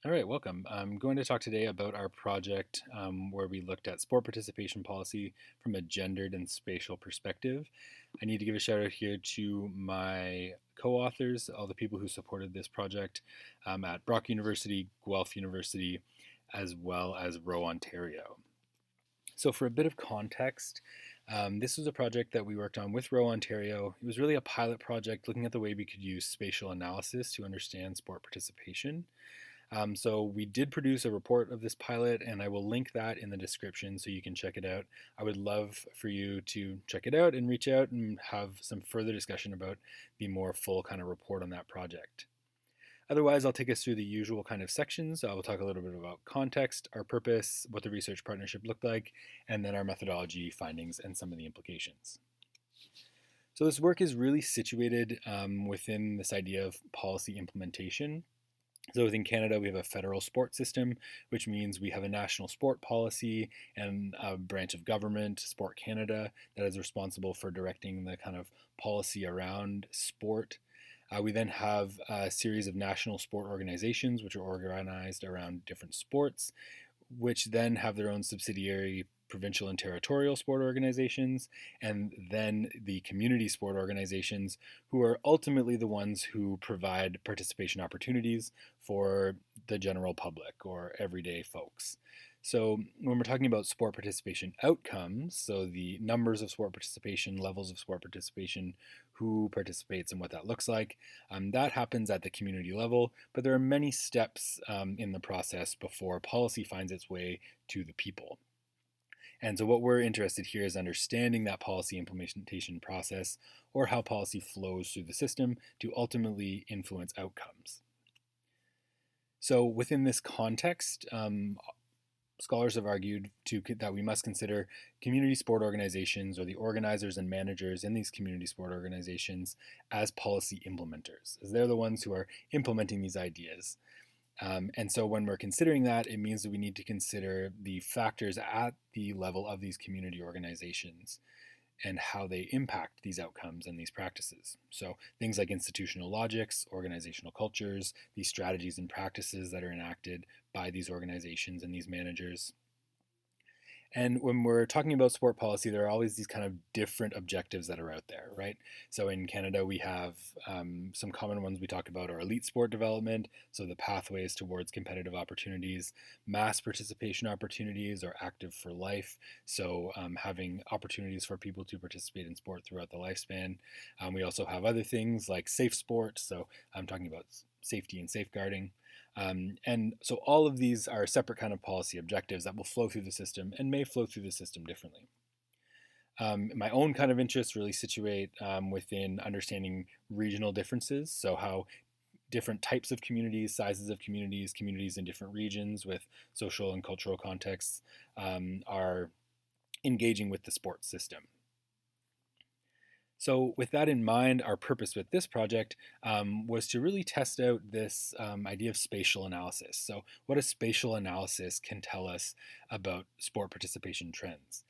All right, welcome. I'm going to talk today about our project where we looked at sport participation policy from a gendered and spatial perspective. I need to give a shout out here to my co-authors, all the people who supported this project at Brock University, Guelph University, as well as Rowe, Ontario. So for a bit of context, this was a project that we worked on with Rowe, Ontario. It was really a pilot project looking at the way we could use spatial analysis to understand sport participation. So we did produce a report of this pilot, and I will link that in the description so you can check it out. I would love for you to check it out and reach out and have some further discussion about the more full kind of report on that project. Otherwise, I'll take us through the usual kind of sections. I will talk a little bit about context, our purpose, what the research partnership looked like, and then our methodology, findings, and some of the implications. So this work is really situated within this idea of policy implementation. So within Canada, we have a federal sport system, which means we have a national sport policy and a branch of government, Sport Canada, that is responsible for directing the kind of policy around sport. We then have a series of national sport organizations, which are organized around different sports, which then have their own subsidiary provincial and territorial sport organizations, and then the community sport organizations, who are ultimately the ones who provide participation opportunities for the general public or everyday folks. So when we're talking about sport participation outcomes, so the numbers of sport participation, levels of sport participation, who participates and what that looks like, that happens at the community level, but there are many steps in the process before policy finds its way to the people. And so what we're interested here is understanding that policy implementation process, or how policy flows through the system to ultimately influence outcomes. So within this context, scholars have argued that we must consider community sport organizations, or the organizers and managers in these community sport organizations, as policy implementers, as they're the ones who are implementing these ideas. And so when we're considering that, it means that we need to consider the factors at the level of these community organizations and how they impact these outcomes and these practices. So things like institutional logics, organizational cultures, these strategies and practices that are enacted by these organizations and these managers. And when we're talking about sport policy, there are always these kind of different objectives that are out there, right? So in Canada, we have some common ones we talk about are elite sport development, so the pathways towards competitive opportunities, mass participation opportunities, or active for life, so having opportunities for people to participate in sport throughout the lifespan. We also have other things like safe sport, so I'm talking about safety and safeguarding. And so all of these are separate kind of policy objectives that will flow through the system and may flow through the system differently. My own kind of interests really situate within understanding regional differences, so how different types of communities, sizes of communities, communities in different regions with social and cultural contexts are engaging with the sports system. So with that in mind, our purpose with this project was to really test out this idea of spatial analysis. So what a spatial analysis can tell us about sport participation trends.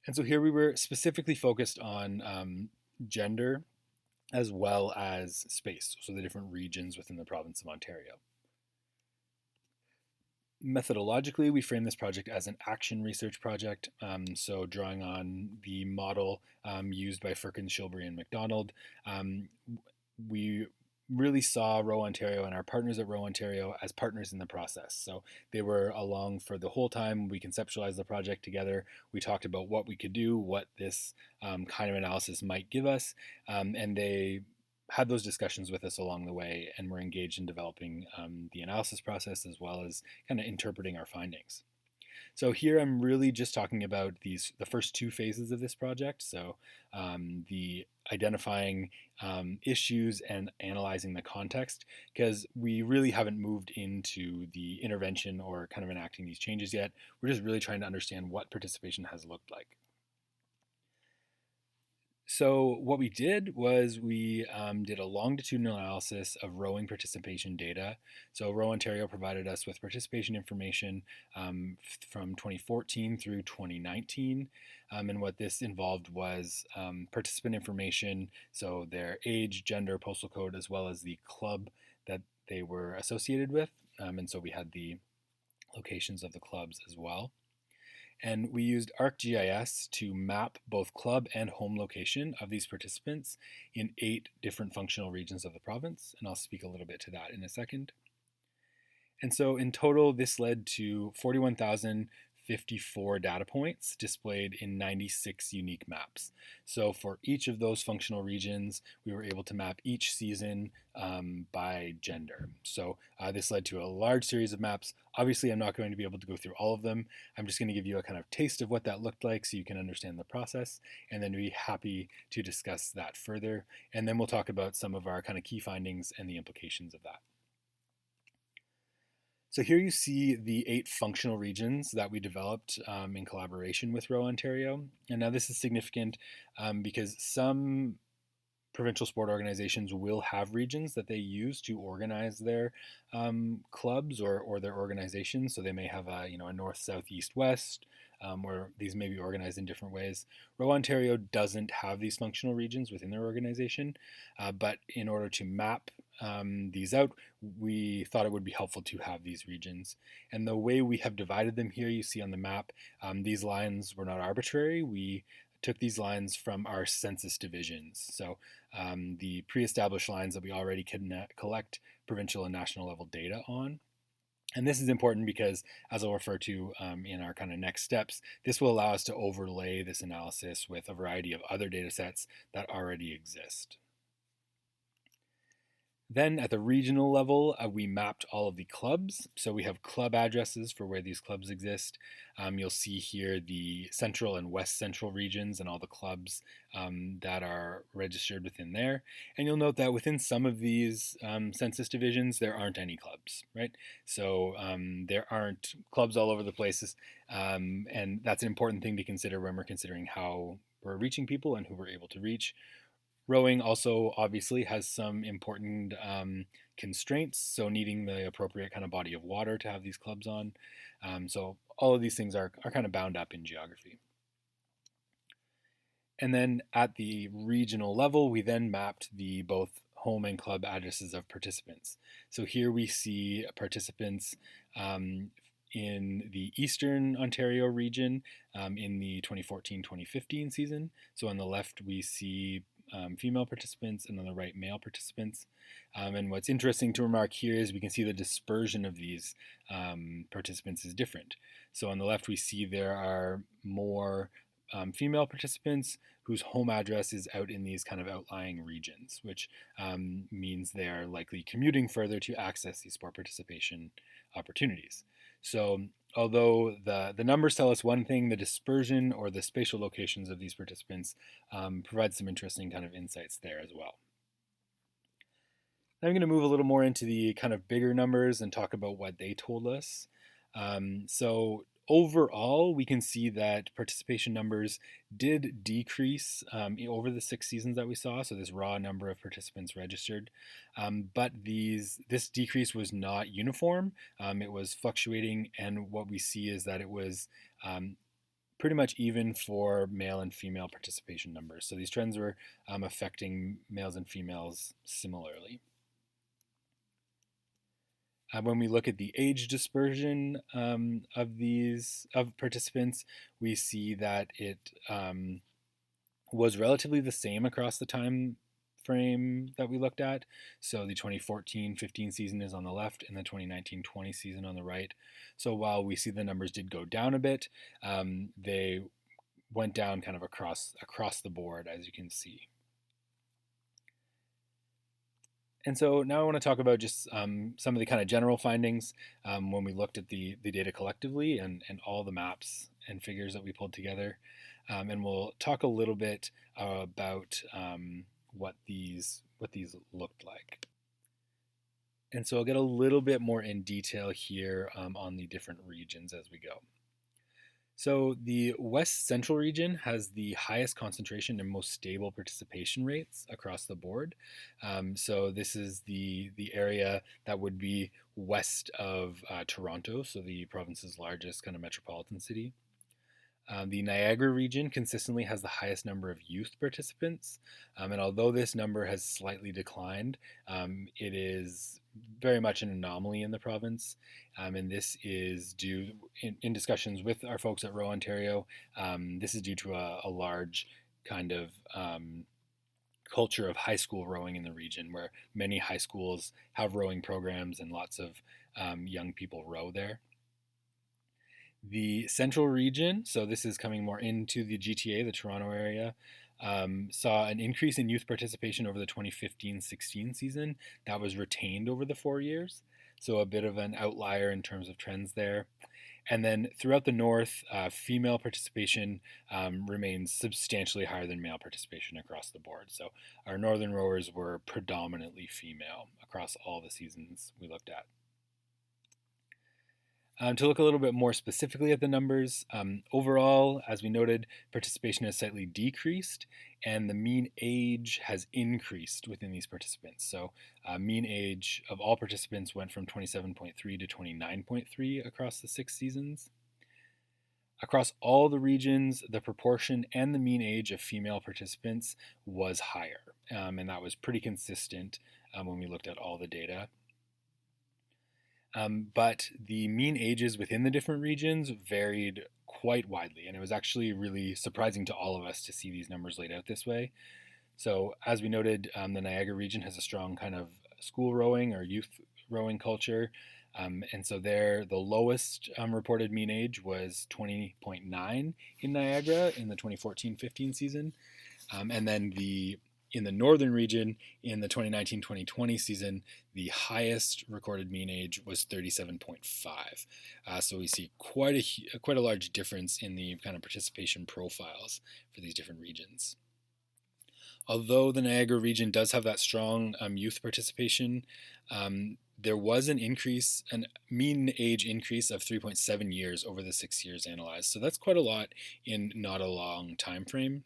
And so here we were specifically focused on gender as well as space, so the different regions within the province of Ontario. Methodologically, we frame this project as an action research project, so drawing on the model used by Firkin, Shilbury, and McDonald. We really saw Rowe Ontario and our partners at Rowe Ontario as partners in the process. So they were along for the whole time. We conceptualized the project together. We talked about what we could do, what this kind of analysis might give us, and they had those discussions with us along the way, and were engaged in developing the analysis process as well as kind of interpreting our findings. So here I'm really just talking about the first two phases of this project. So the identifying issues and analyzing the context, because we really haven't moved into the intervention or kind of enacting these changes yet. We're just really trying to understand what participation has looked like. So what we did was we did a longitudinal analysis of rowing participation data. So Rowe Ontario provided us with participation information from 2014 through 2019. And what this involved was participant information, so their age, gender, postal code, as well as the club that they were associated with. And so we had the locations of the clubs as well. And we used ArcGIS to map both club and home location of these participants in 8 different functional regions of the province. And I'll speak a little bit to that in a second. And so in total, this led to 41,054 data points displayed in 96 unique maps. So for each of those functional regions, we were able to map each season by gender. So this led to a large series of maps. Obviously, I'm not going to be able to go through all of them. I'm just going to give you a kind of taste of what that looked like so you can understand the process, and then be happy to discuss that further. And then we'll talk about some of our kind of key findings and the implications of that. So here you see the 8 functional regions that we developed in collaboration with Row Ontario. And now this is significant because some provincial sport organizations will have regions that they use to organize their clubs or their organizations. So they may have a north, south, east, west, or these may be organized in different ways. Row Ontario doesn't have these functional regions within their organization, but in order to map these out, we thought it would be helpful to have these regions. And the way we have divided them here, you see on the map, these lines were not arbitrary. We took these lines from our census divisions. So the pre-established lines that we already can collect provincial and national level data on. And this is important because, as I'll refer to in our kind of next steps, this will allow us to overlay this analysis with a variety of other data sets that already exist. Then at the regional level, we mapped all of the clubs. So we have club addresses for where these clubs exist. You'll see here the central and west central regions and all the clubs that are registered within there. And you'll note that within some of these census divisions, there aren't any clubs, right? So there aren't clubs all over the places. And that's an important thing to consider when we're considering how we're reaching people and who we're able to reach. Rowing also obviously has some important constraints, so needing the appropriate kind of body of water to have these clubs on. So all of these things are kind of bound up in geography. And then at the regional level, we then mapped the both home and club addresses of participants. So here we see participants in the Eastern Ontario region in the 2014-2015 season. So on the left, we see female participants, and on the right, male participants. And what's interesting to remark here is we can see the dispersion of these participants is different. So on the left, we see there are more female participants whose home address is out in these kind of outlying regions, which means they are likely commuting further to access these sport participation opportunities. So although the numbers tell us one thing, the dispersion or the spatial locations of these participants provide some interesting kind of insights there as well. Now I'm going to move a little more into the kind of bigger numbers and talk about what they told us. So overall, we can see that participation numbers did decrease over the 6 seasons that we saw, so this raw number of participants registered. But this decrease was not uniform. It was fluctuating, and what we see is that it was pretty much even for male and female participation numbers. So these trends were affecting males and females similarly. When we look at the age dispersion of participants, we see that it was relatively the same across the time frame that we looked at. So the 2014-15 season is on the left and the 2019-20 season on the right. So while we see the numbers did go down a bit, they went down kind of across the board, as you can see. And so now I want to talk about just some of the kind of general findings when we looked at the data collectively and all the maps and figures that we pulled together. And we'll talk a little bit about what these looked like. And so I'll get a little bit more in detail here on the different regions as we go. So the West Central region has the highest concentration and most stable participation rates across the board. So this is the area that would be west of Toronto, so the province's largest kind of metropolitan city. The Niagara region consistently has the highest number of youth participants, and although this number has slightly declined, it is very much an anomaly in the province, and this is due, in discussions with our folks at Row Ontario, this is due to a large kind of culture of high school rowing in the region, where many high schools have rowing programs and lots of young people row there. The central region, so this is coming more into the GTA, the Toronto area, saw an increase in youth participation over the 2015-16 season. That was retained over the 4 years, so a bit of an outlier in terms of trends there. And then throughout the north, female participation remains substantially higher than male participation across the board. So our northern rowers were predominantly female across all the seasons we looked at. To look a little bit more specifically at the numbers, overall, as we noted, participation has slightly decreased, and the mean age has increased within these participants. So, mean age of all participants went from 27.3 to 29.3 across the 6 seasons. Across all the regions, the proportion and the mean age of female participants was higher, and that was pretty consistent when we looked at all the data. But the mean ages within the different regions varied quite widely, and it was actually really surprising to all of us to see these numbers laid out this way. So, as we noted, the Niagara region has a strong kind of school rowing or youth rowing culture. And so, there, the lowest reported mean age was 20.9 in Niagara in the 2014-15 season. And then in the northern region, in the 2019-2020 season, the highest recorded mean age was 37.5. So we see quite a large difference in the kind of participation profiles for these different regions. Although the Niagara region does have that strong youth participation, there was an mean age increase of 3.7 years over the 6 years analyzed. So that's quite a lot in not a long time frame.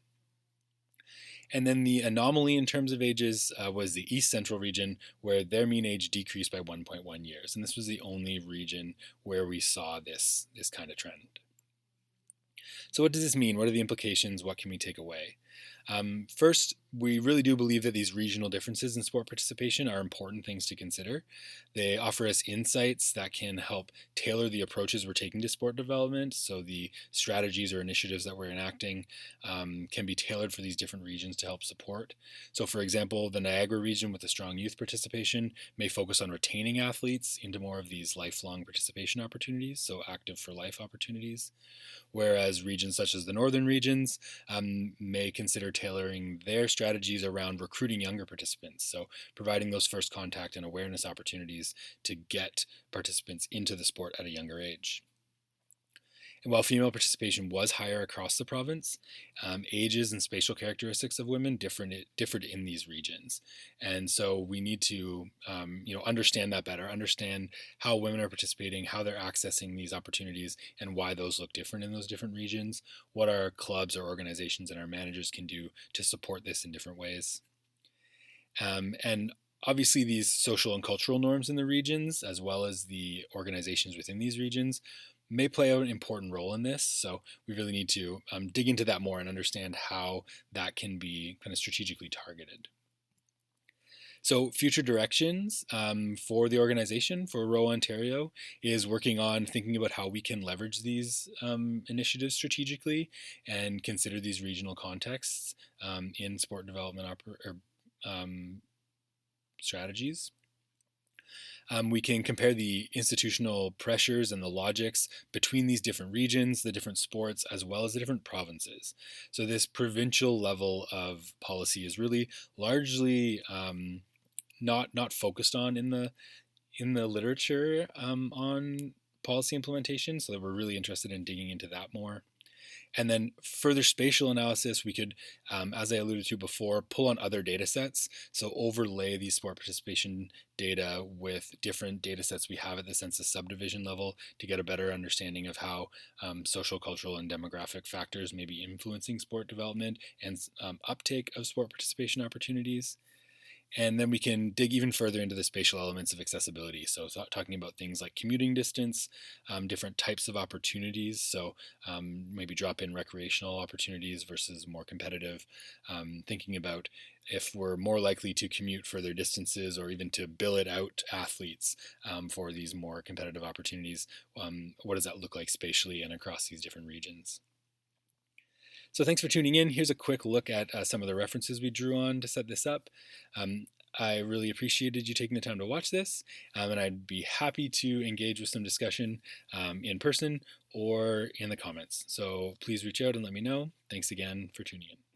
And then the anomaly in terms of ages was the East Central region, where their mean age decreased by 1.1 years. And this was the only region where we saw this kind of trend. So what does this mean? What are the implications? What can we take away? First, we really do believe that these regional differences in sport participation are important things to consider. They offer us insights that can help tailor the approaches we're taking to sport development, so the strategies or initiatives that we're enacting can be tailored for these different regions to help support. So, for example, the Niagara region with a strong youth participation may focus on retaining athletes into more of these lifelong participation opportunities, so active for life opportunities, whereas regions such as the northern regions may consider tailoring their strategies around recruiting younger participants, so providing those first contact and awareness opportunities to get participants into the sport at a younger age. And while female participation was higher across the province, ages and spatial characteristics of women differed in these regions. And so we need to understand that better, understand how women are participating, how they're accessing these opportunities, and why those look different in those different regions, what our clubs or organizations and our managers can do to support this in different ways. And obviously, these social and cultural norms in the regions, as well as the organizations within these regions, may play out an important role in this. So we really need to dig into that more and understand how that can be kind of strategically targeted. So future directions for the organization, for Row Ontario, is working on thinking about how we can leverage these initiatives strategically and consider these regional contexts in sport development strategies. We can compare the institutional pressures and the logics between these different regions, the different sports, as well as the different provinces. So this provincial level of policy is really largely not focused on in the literature on policy implementation. So that we're really interested in digging into that more. And then further spatial analysis, we could, as I alluded to before, pull on other data sets. So overlay these sport participation data with different data sets we have at the census subdivision level to get a better understanding of how social, cultural, and demographic factors may be influencing sport development and uptake of sport participation opportunities. And then we can dig even further into the spatial elements of accessibility. So talking about things like commuting distance, different types of opportunities. So maybe drop in recreational opportunities versus more competitive. Thinking about if we're more likely to commute further distances or even to billet out athletes for these more competitive opportunities, what does that look like spatially and across these different regions? So thanks for tuning in. Here's a quick look at some of the references we drew on to set this up. Um, I really appreciated you taking the time to watch this, and I'd be happy to engage with some discussion in person or in the comments. So please reach out and let me know. Thanks again for tuning in.